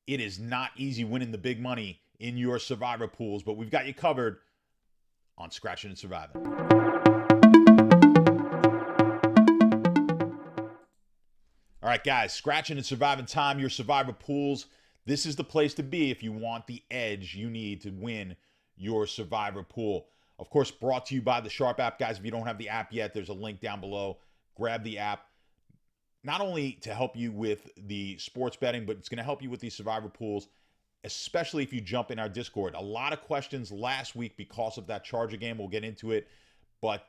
It is not easy winning the big money in your survivor pools, but we've got you covered on Scratchin' and Survivin'. All right, guys, Scratchin' and Survivin' time, your survivor pools. This is the place to be if you want the edge you need to win your survivor pool. Of course, brought to you by the Sharp app. Guys, if you don't have the app yet, there's a link down below. Grab the app. Not only to help you with the sports betting, but it's going to help you with these survivor pools, especially if you jump in our Discord. A lot of questions last week because of that Charger game. We'll get into it. But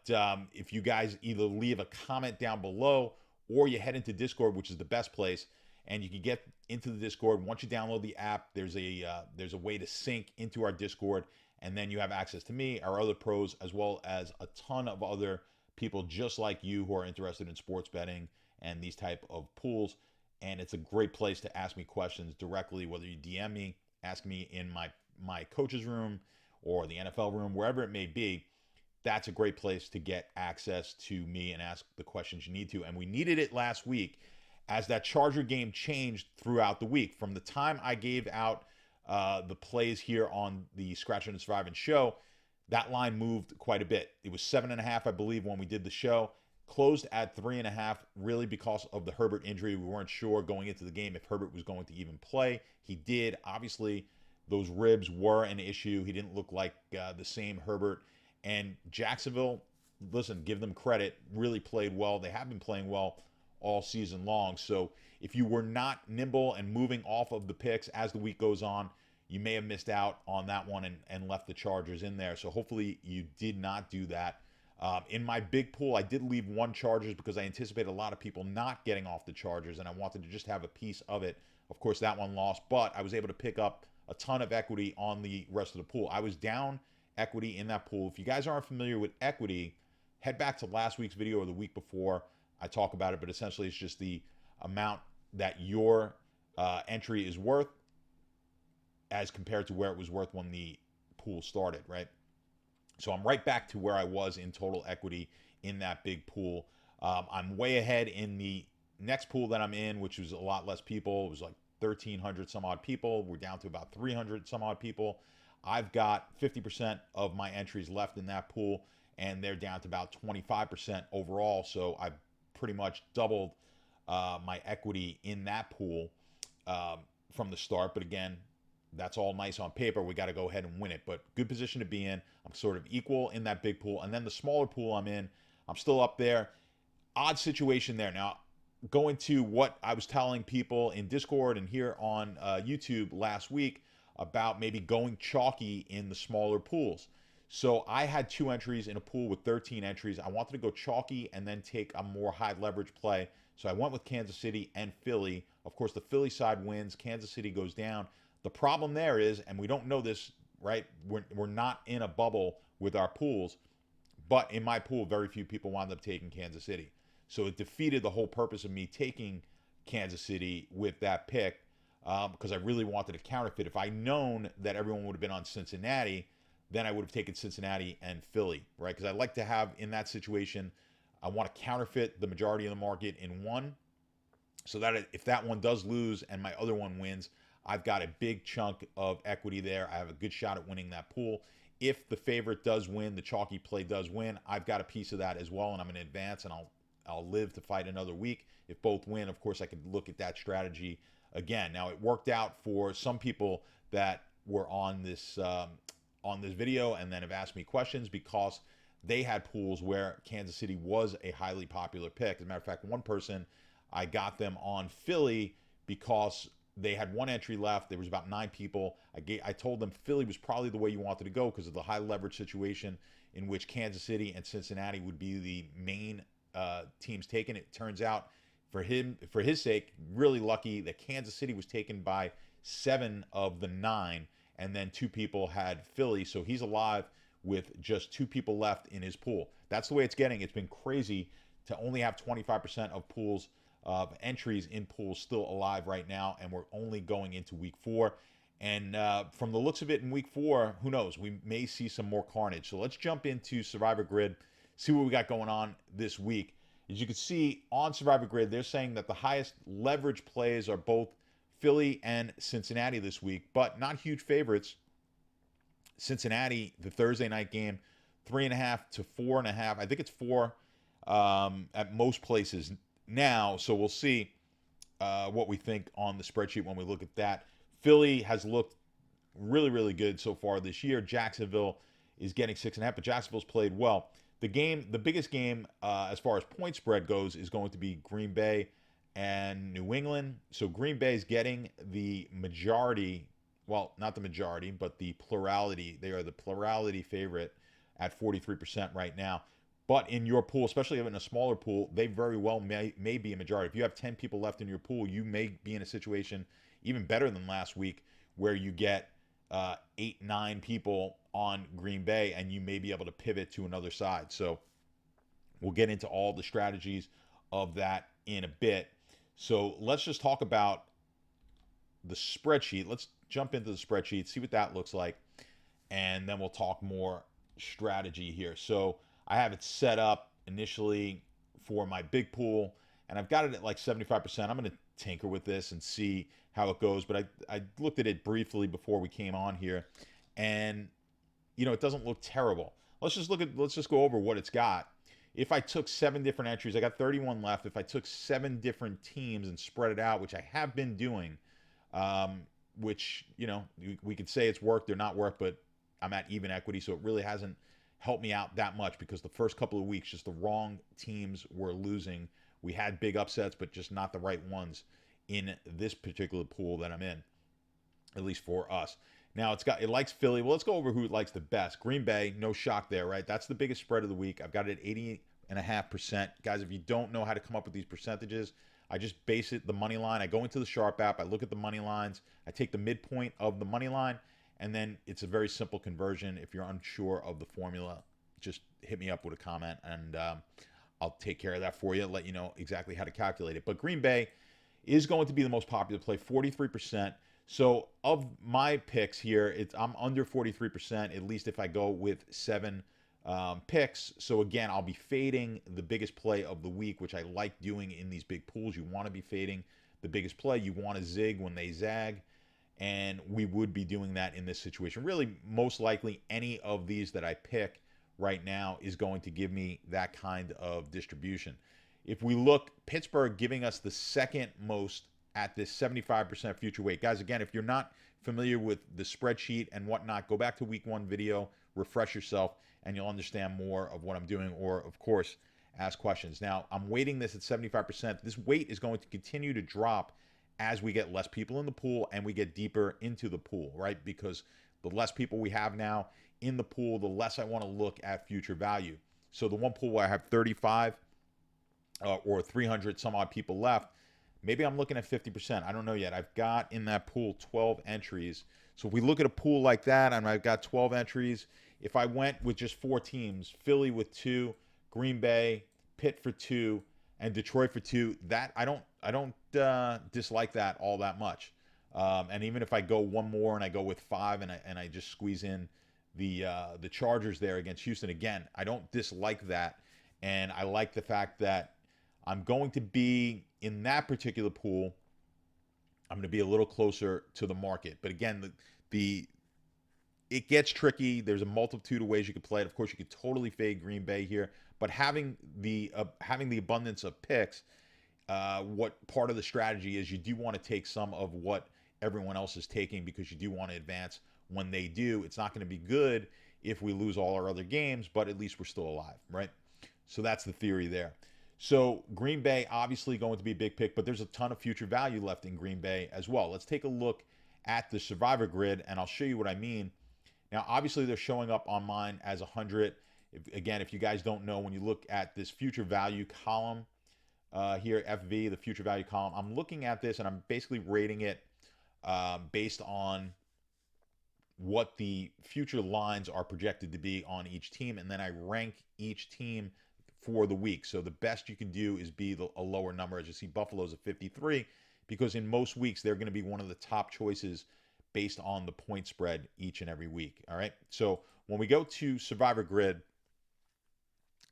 if you guys either leave a comment down below or you head into Discord, which is the best place, and you can get into the Discord. Once you download the app, there's a way to sync into our Discord, and then you have access to me, our other pros, as well as a ton of other people just like you who are interested in sports betting and these type of pools. And it's a great place to ask me questions directly, whether you DM me, ask me in my coach's room or the NFL room, wherever it may be. That's a great place to get access to me and ask the questions you need to. And we needed it last week as that Charger game changed throughout the week. From the time I gave out the plays here on the Scratchin' and Survivin' show, that line moved quite a bit. It was 7.5, I believe, when we did the show. Closed at 3.5, really because of the Herbert injury. We weren't sure going into the game if Herbert was going to even play. He did. Obviously, those ribs were an issue. He didn't look like the same Herbert. And Jacksonville, listen, give them credit, really played well. They have been playing well all season long. So if you were not nimble and moving off of the picks as the week goes on, you may have missed out on that one and left the Chargers in there. So hopefully you did not do that. In my big pool, I did leave one Chargers because I anticipated a lot of people not getting off the Chargers, and I wanted to just have a piece of it. Of course, that one lost, but I was able to pick up a ton of equity on the rest of the pool. I was down equity in that pool. If you guys aren't familiar with equity, head back to last week's video or the week before. I talk about it, but essentially it's just the amount that your entry is worth as compared to where it was worth when the pool started, right? So I'm right back to where I was in total equity in that big pool. I'm way ahead in the next pool that I'm in, which was a lot less people. It was like 1,300 some odd people. We're down to about 300 some odd people. I've got 50% of my entries left in that pool, and they're down to about 25% overall. So I've pretty much doubled my equity in that pool from the start. But again, that's all nice on paper. We got to go ahead and win it. But good position to be in. I'm sort of equal in that big pool. And then the smaller pool I'm in, I'm still up there. Odd situation there. Now, going to what I was telling people in Discord and here on YouTube last week about maybe going chalky in the smaller pools. So I had 2 entries in a pool with 13 entries. I wanted to go chalky and then take a more high leverage play. So I went with Kansas City and Philly. Of course, the Philly side wins. Kansas City goes down. The problem there is, and we don't know this, right? We're not in a bubble with our pools, but in my pool, very few people wound up taking Kansas City. So it defeated the whole purpose of me taking Kansas City with that pick because I really wanted to counterfeit. If I'd known that everyone would have been on Cincinnati, then I would have taken Cincinnati and Philly, right? Because I like to have, in that situation, I want to counterfeit the majority of the market in one so that if that one does lose and my other one wins, I've got a big chunk of equity there. I have a good shot at winning that pool. If the favorite does win, the chalky play does win, I've got a piece of that as well, and I'm in advance, and I'll live to fight another week. If both win, of course, I could look at that strategy again. Now, it worked out for some people that were on this video and then have asked me questions because they had pools where Kansas City was a highly popular pick. As a matter of fact, one person, I got them on Philly because they had 1 entry left. There was about 9 people. I told them Philly was probably the way you wanted to go because of the high leverage situation in which Kansas City and Cincinnati would be the main teams taken. It turns out for his sake, really lucky that Kansas City was taken by 7 of the 9, and then 2 people had Philly. So he's alive with just 2 people left in his pool. That's the way it's getting. It's been crazy to only have 25% of pools of entries in pools still alive right now, and we're only going into week 4. And from the looks of it in week 4, who knows? We may see some more carnage. So let's jump into Survivor Grid, see what we got going on this week. As you can see on Survivor Grid, they're saying that the highest leverage plays are both Philly and Cincinnati this week, but not huge favorites. Cincinnati, the Thursday night game, 3.5 to 4.5. I think it's 4 at most places now. So we'll see what we think on the spreadsheet when we look at that. Philly has looked really, really good so far this year. Jacksonville is getting 6.5, but Jacksonville's played well. The biggest game as far as point spread goes is going to be Green Bay and New England. So Green Bay is getting the majority, well, not the majority, but the plurality. They are the plurality favorite at 43% right now. But in your pool, especially in a smaller pool, they very well may be a majority. If you have 10 people left in your pool, you may be in a situation even better than last week where you get 8, 9 people on Green Bay, and you may be able to pivot to another side. So we'll get into all the strategies of that in a bit. So let's just talk about the spreadsheet. Let's jump into the spreadsheet, see what that looks like, and then we'll talk more strategy here. So I have it set up initially for my big pool, and I've got it at like 75%. I'm going to tinker with this and see how it goes, but I looked at it briefly before we came on here, and it doesn't look terrible. Let's just go over what it's got. If I took 7 different entries, I got 31 left. If I took 7 different teams and spread it out, which I have been doing, which we could say it's worked or not worked, but I'm at even equity, so it really hasn't helped me out that much because the first couple of weeks, just the wrong teams were losing. We had big upsets, but just not the right ones in this particular pool that I'm in, at least for us. Now it likes Philly. Well, let's go over who it likes the best. Green Bay, no shock there, right? That's the biggest spread of the week. I've got it at 80.5%. Guys, if you don't know how to come up with these percentages, I just base it the money line. I go into the Sharp app. I look at the money lines. I take the midpoint of the money line, and then it's a very simple conversion. If you're unsure of the formula, just hit me up with a comment, and I'll take care of that for you, let you know exactly how to calculate it. But Green Bay is going to be the most popular play, 43%. So of my picks here, I'm under 43%, at least if I go with 7 picks. So again, I'll be fading the biggest play of the week, which I like doing in these big pools. You want to be fading the biggest play. You want to zig when they zag. And we would be doing that in this situation. Really, most likely any of these that I pick right now is going to give me that kind of distribution. If we look, Pittsburgh giving us the second most at this 75% future weight. Guys, again, if you're not familiar with the spreadsheet and whatnot, go back to week 1 video, refresh yourself, and you'll understand more of what I'm doing, or, of course, ask questions. Now, I'm weighting this at 75%. This weight is going to continue to drop as we get less people in the pool and we get deeper into the pool, right? Because the less people we have now in the pool, the less I want to look at future value. So the one pool where I have 35 or 300 some odd people left, maybe I'm looking at 50%. I don't know yet. I've got in that pool 12 entries. So if we look at a pool like that and I've got 12 entries, if I went with just 4 teams, Philly with 2, Green Bay, Pitt for 2, and Detroit for 2, that I don't dislike that all that much. And even if I go one more and I go with 5 and I just squeeze in the Chargers there against Houston again, I don't dislike that. And I like the fact that I'm going to be in that particular pool. I'm going to be a little closer to the market. But again, it gets tricky. There's a multitude of ways you could play it. Of course, you could totally fade Green Bay here. But having the abundance of picks, what part of the strategy is you do want to take some of what everyone else is taking because you do want to advance when they do. It's not going to be good if we lose all our other games, but at least we're still alive, right? So that's the theory there. So Green Bay obviously going to be a big pick, but there's a ton of future value left in Green Bay as well. Let's take a look at the Survivor grid, and I'll show you what I mean. Now, obviously, they're showing up on mine as 100. If you guys don't know, when you look at this future value column here, FV, the future value column, I'm looking at this, and I'm basically rating it based on what the future lines are projected to be on each team, and then I rank each team for the week. So the best you can do is be a lower number. As you see, Buffalo's at 53, because in most weeks, they're going to be one of the top choices based on the point spread each and every week. All right. So when we go to Survivor Grid,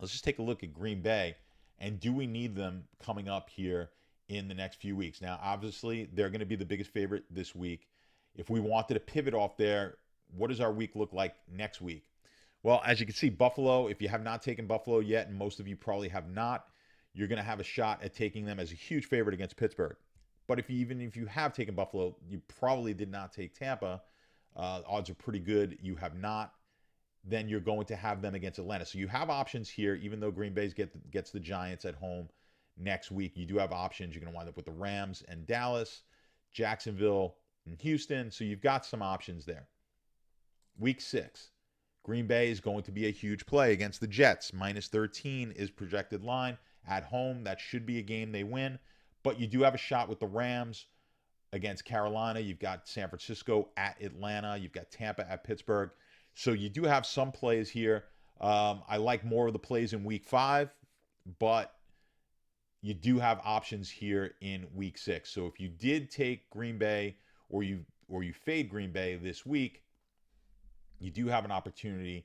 let's just take a look at Green Bay. And do we need them coming up here in the next few weeks. Now, obviously, they're going to be the biggest favorite this week. If we wanted to pivot off there, what does our week look like next week? Well, as you can see, Buffalo, if you have not taken Buffalo yet, and most of you probably have not, you're going to have a shot at taking them as a huge favorite against Pittsburgh. But even if you have taken Buffalo, you probably did not take Tampa. Odds are pretty good. You have not. Then you're going to have them against Atlanta. So you have options here, even though Green Bay gets the Giants at home next week. You do have options. You're going to wind up with the Rams and Dallas, Jacksonville and Houston. So you've got some options there. Week 6, Green Bay is going to be a huge play against the Jets. -13 is projected line at home. That should be a game they win. But you do have a shot with the Rams against Carolina. You've got San Francisco at Atlanta. You've got Tampa at Pittsburgh. So you do have some plays here. I like more of the plays in week 5, but you do have options here in week 6. So if you did take Green Bay or you fade Green Bay this week, you do have an opportunity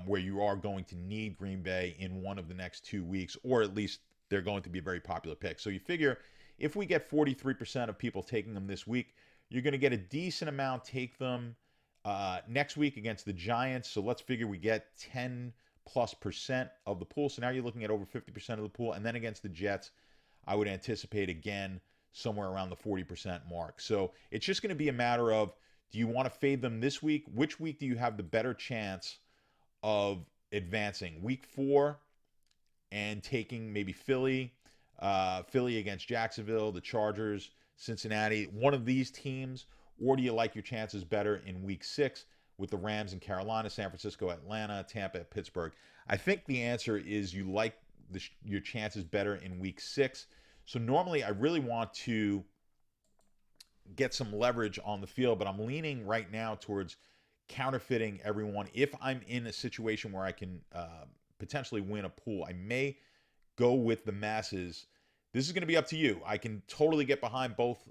where you are going to need Green Bay in one of the next 2 weeks, or at least they're going to be a very popular pick. So you figure if we get 43% of people taking them this week, you're going to get a decent amount take them next week against the Giants. So let's figure we get 10+% of the pool. So now you're looking at over 50% of the pool. And then against the Jets, I would anticipate again somewhere around the 40% mark. So it's just going to be a matter of, do you want to fade them this week? Which week do you have the better chance of advancing? Week 4 and taking maybe Philly against Jacksonville, the Chargers, Cincinnati, one of these teams, or do you like your chances better in week 6 with the Rams in Carolina, San Francisco, Atlanta, Tampa, Pittsburgh? I think the answer is you like your chances better in week 6. So normally I really want to get some leverage on the field, but I'm leaning right now towards counterfeiting everyone. If I'm in a situation where I can potentially win a pool, I may go with the masses. This is going to be up to you. I can totally get behind both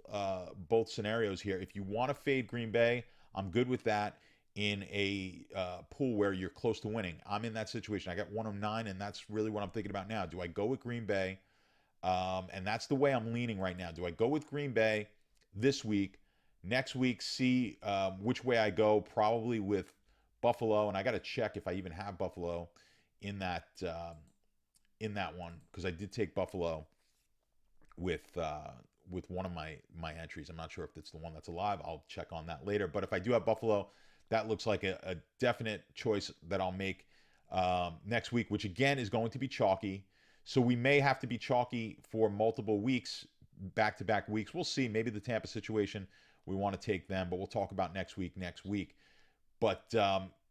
scenarios here. If you want to fade Green Bay, I'm good with that in a pool where you're close to winning. I'm in that situation. I got 109, and that's really what I'm thinking about now. Do I go with Green Bay? And that's the way I'm leaning right now. Do I go with Green Bay this week? Next week, see which way I go. Probably with Buffalo, and I got to check if I even have Buffalo in that one, because I did take Buffalo with one of my entries. I'm not sure if it's the one that's alive. I'll check on that later. But if I do have Buffalo, that looks like a definite choice that I'll make next week, which again is going to be chalky. So we may have to be chalky for multiple weeks, back-to-back weeks. We'll see. Maybe the Tampa situation, we want to take them, but we'll talk about next week. But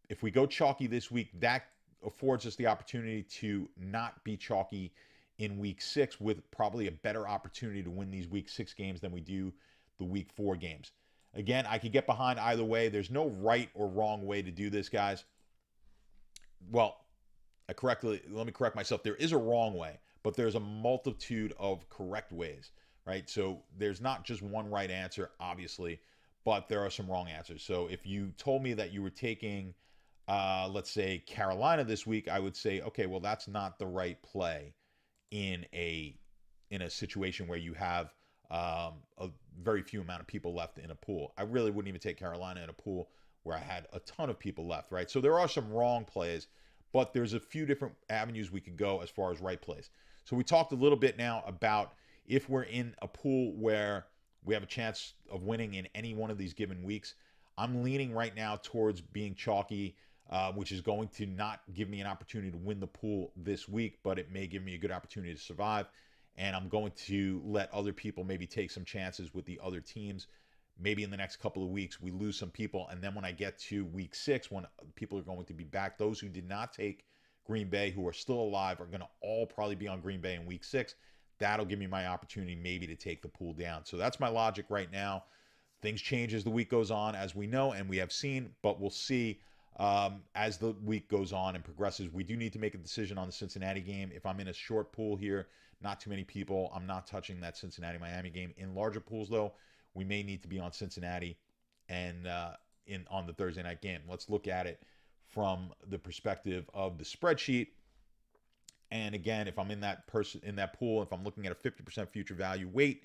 if we go chalky this week, that affords us the opportunity to not be chalky in week 6, with probably a better opportunity to win these week 6 games than we do the week 4 games. Again, I could get behind either way. There's no right or wrong way to do this, guys. Well, let me correct myself. There is a wrong way, but there's a multitude of correct ways, right? So there's not just one right answer, obviously, but there are some wrong answers. So if you told me that you were taking, let's say, Carolina this week, I would say, okay, well, that's not the right play in a situation where you have a very few amount of people left in a pool. I really wouldn't even take Carolina in a pool where I had a ton of people left, right? So there are some wrong plays, but there's a few different avenues we could go as far as right plays. So we talked a little bit now about if we're in a pool where we have a chance of winning in any one of these given weeks. I'm leaning right now towards being chalky, which is going to not give me an opportunity to win the pool this week, but it may give me a good opportunity to survive. And I'm going to let other people maybe take some chances with the other teams. Maybe in the next couple of weeks, we lose some people. And then when I get to week 6, when people are going to be back, those who did not take Green Bay, who are still alive, are going to all probably be on Green Bay in week 6. That'll give me my opportunity maybe to take the pool down. So that's my logic right now. Things change as the week goes on, as we know, and we have seen, but we'll see as the week goes on and progresses. We do need to make a decision on the Cincinnati game. If I'm in a short pool here, not too many people, I'm not touching that Cincinnati-Miami game. In larger pools, though, we may need to be on Cincinnati and on the Thursday night game. Let's look at it from the perspective of the spreadsheet. And again, if I'm in that pool, if I'm looking at a 50% future value weight,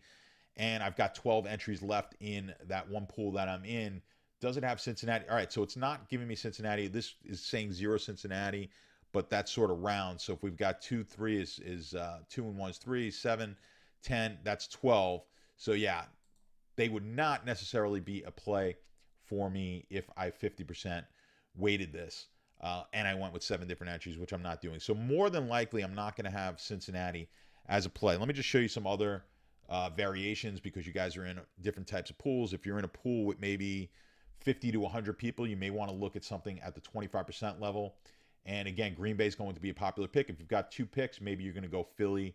and I've got 12 entries left in that one pool that I'm in, does it have Cincinnati? All right, so it's not giving me Cincinnati. This is saying 0 Cincinnati, but that's sort of round. So if we've got 2, 3 is 2 and 1 is 3, 7, 10, that's 12. So yeah, they would not necessarily be a play for me if I 50% weighted this. And I went with 7 different entries, which I'm not doing. So more than likely, I'm not going to have Cincinnati as a play. Let me just show you some other variations, because you guys are in different types of pools. If you're in a pool with maybe 50 to 100 people, you may want to look at something at the 25% level. And again, Green Bay is going to be a popular pick. If you've got 2 picks, maybe you're going to go Philly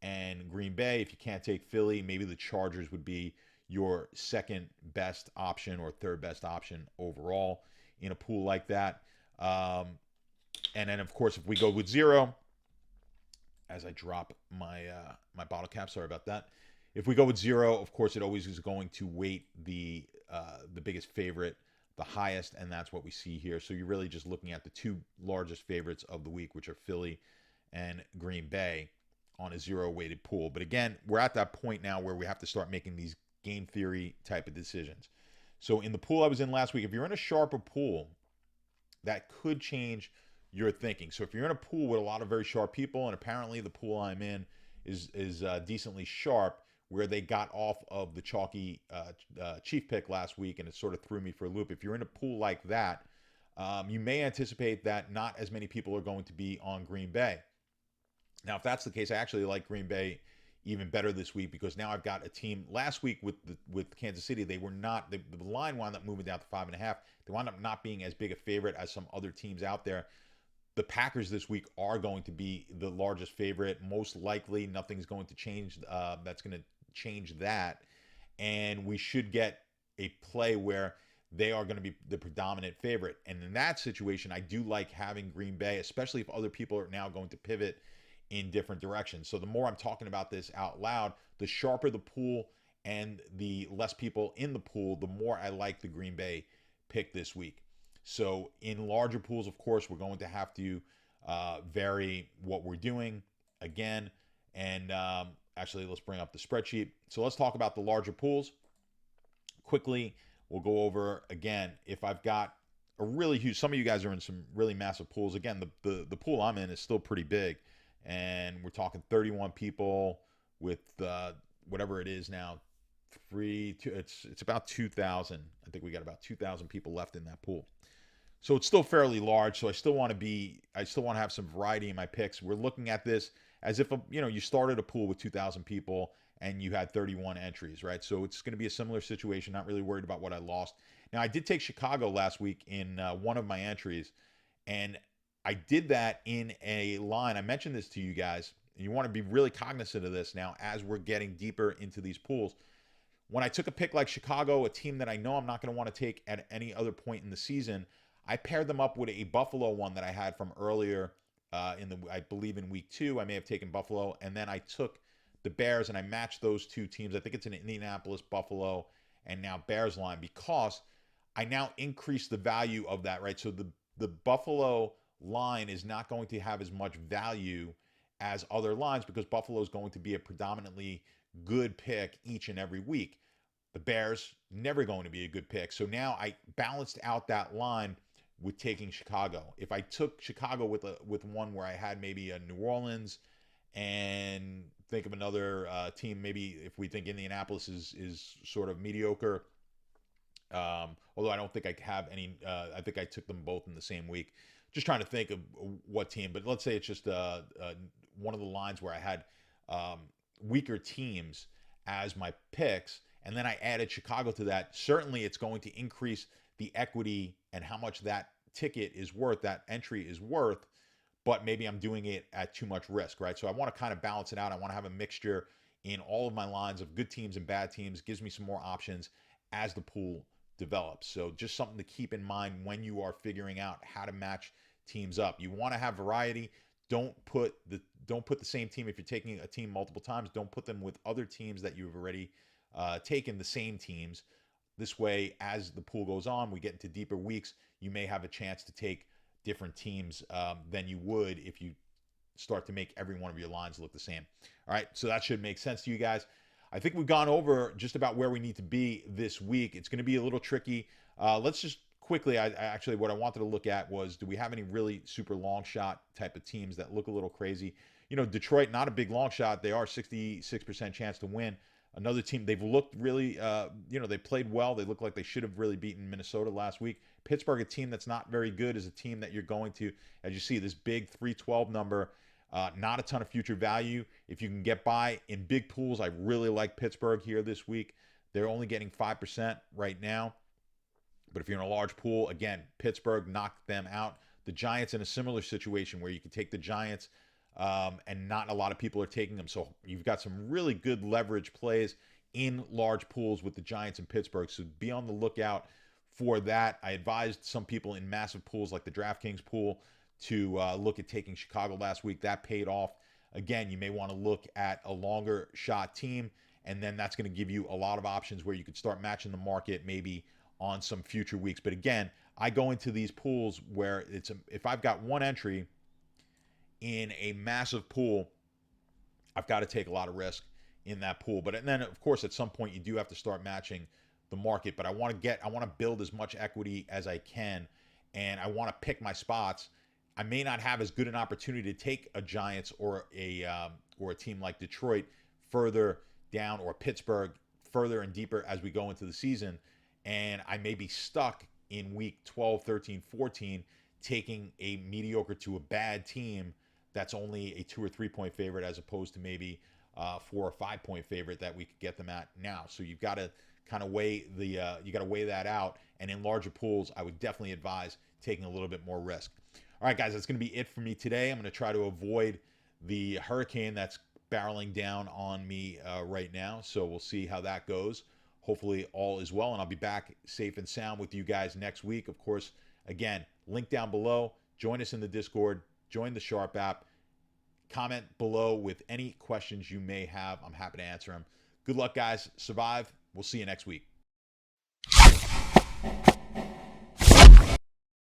and Green Bay. If you can't take Philly, maybe the Chargers would be your second best option or third best option overall in a pool like that. And then, of course, if we go with 0, as I drop my my bottle cap, sorry about that. If we go with 0, of course, it always is going to weight the biggest favorite the highest, and that's what we see here. So you're really just looking at the 2 largest favorites of the week, which are Philly and Green Bay, on a 0 weighted pool. But again, we're at that point now where we have to start making these game theory type of decisions. So in the pool I was in last week, if you're in a sharper pool, that could change your thinking. So if you're in a pool with a lot of very sharp people, and apparently the pool I'm in is decently sharp, where they got off of the chalky chief pick last week, and it sort of threw me for a loop. If you're in a pool like that, you may anticipate that not as many people are going to be on Green Bay. Now, if that's the case, I actually like Green Bay even better this week, because now I've got a team. Last week with Kansas City, they were not, the line wound up moving down to 5.5. They wound up not being as big a favorite as some other teams out there. The Packers this week are going to be the largest favorite. Most likely, nothing's going to change. That's going to change that. And we should get a play where they are going to be the predominant favorite. And in that situation, I do like having Green Bay, especially if other people are now going to pivot in different directions. So the more I'm talking about this out loud, the sharper the pool and the less people in the pool, the more I like the Green Bay pick this week. So in larger pools, of course, we're going to have to vary what we're doing again. And actually, let's bring up the spreadsheet. So let's talk about the larger pools. Quickly, we'll go over again. If I've got a really huge, some of you guys are in some really massive pools. Again, the pool I'm in is still pretty big. And we're talking 31 people with whatever it is now, it's about 2,000. I think we got about 2,000 people left in that pool. So it's still fairly large. So I still want to have some variety in my picks. We're looking at this as if you started a pool with 2,000 people and you had 31 entries, right? So it's going to be a similar situation. Not really worried about what I lost. Now, I did take Chicago last week in one of my entries, and I did that in a line. I mentioned this to you guys, and you want to be really cognizant of this now as we're getting deeper into these pools. When I took a pick like Chicago, a team that I know I'm not going to want to take at any other point in the season, I paired them up with a Buffalo one that I had from earlier I believe in week 2. I may have taken Buffalo, and then I took the Bears and I matched those 2 teams. I think it's an Indianapolis, Buffalo, and now Bears line, because I now increase the value of that, right? So the Buffalo line is not going to have as much value as other lines, because Buffalo is going to be a predominantly good pick each and every week. The Bears, never going to be a good pick. So now I balanced out that line with taking Chicago. If I took Chicago with one where I had maybe a New Orleans, and think of another team, maybe if we think Indianapolis is sort of mediocre, although I don't think I have any, I think I took them both in the same week. Just trying to think of what team, but let's say it's just one of the lines where I had weaker teams as my picks, and then I added Chicago to that. Certainly it's going to increase the equity and how much that ticket is worth, that entry is worth, but maybe I'm doing it at too much risk, right? So I want to kind of balance it out. I want to have a mixture in all of my lines of good teams and bad teams. Gives me some more options as the pool develops. So just something to keep in mind when you are figuring out how to match teams up. You want to have variety. Don't put the same team, if you're taking a team multiple times, don't put them with other teams that you've already taken, the same teams. This way, as the pool goes on, we get into deeper weeks, you may have a chance to take different teams than you would if you start to make every one of your lines look the same. All right, so that should make sense to you guys. I think we've gone over just about where we need to be this week. It's going to be a little tricky. Let's just quickly, actually, what I wanted to look at was, do we have any really super long shot type of teams that look a little crazy? You know, Detroit, not a big long shot. They are 66% chance to win. Another team, they've looked really, they played well. They look like they should have really beaten Minnesota last week. Pittsburgh, a team that's not very good, is a team that you're going to, as you see, this big 312 number. Not a ton of future value. If you can get by in big pools, I really like Pittsburgh here this week. They're only getting 5% right now. But if you're in a large pool, again, Pittsburgh knocked them out. The Giants in a similar situation where you can take the Giants and not a lot of people are taking them. So you've got some really good leverage plays in large pools with the Giants and Pittsburgh. So be on the lookout for that. I advised some people in massive pools like the Draftkings pool to look at taking Chicago last week. That paid off. Again, you may want to look at a longer shot team, and then that's going to give you a lot of options where you could start matching the market maybe on some future weeks. But again, I go into these pools where if I've got one entry in a massive pool, I've got to take a lot of risk in that pool. But then, of course, at some point you do have to start matching the market. But I want to build as much equity as I can, and I want to pick my spots. I may not have as good an opportunity to take a Giants or a team like Detroit further down, or Pittsburgh further and deeper as we go into the season. And I may be stuck in week 12, 13, 14, taking a mediocre to a bad team that's only a 2 or 3 point favorite, as opposed to maybe 4 or 5 point favorite that we could get them at now. So you've got to kind of weigh that out. And in larger pools, I would definitely advise taking a little bit more risk. All right, guys, that's going to be it for me today. I'm going to try to avoid the hurricane that's barreling down on me right now. So we'll see how that goes. Hopefully all is well, and I'll be back safe and sound with you guys next week. Of course, again, link down below. Join us in the Discord. Join the Sharp app. Comment below with any questions you may have. I'm happy to answer them. Good luck, guys. Survive. We'll see you next week.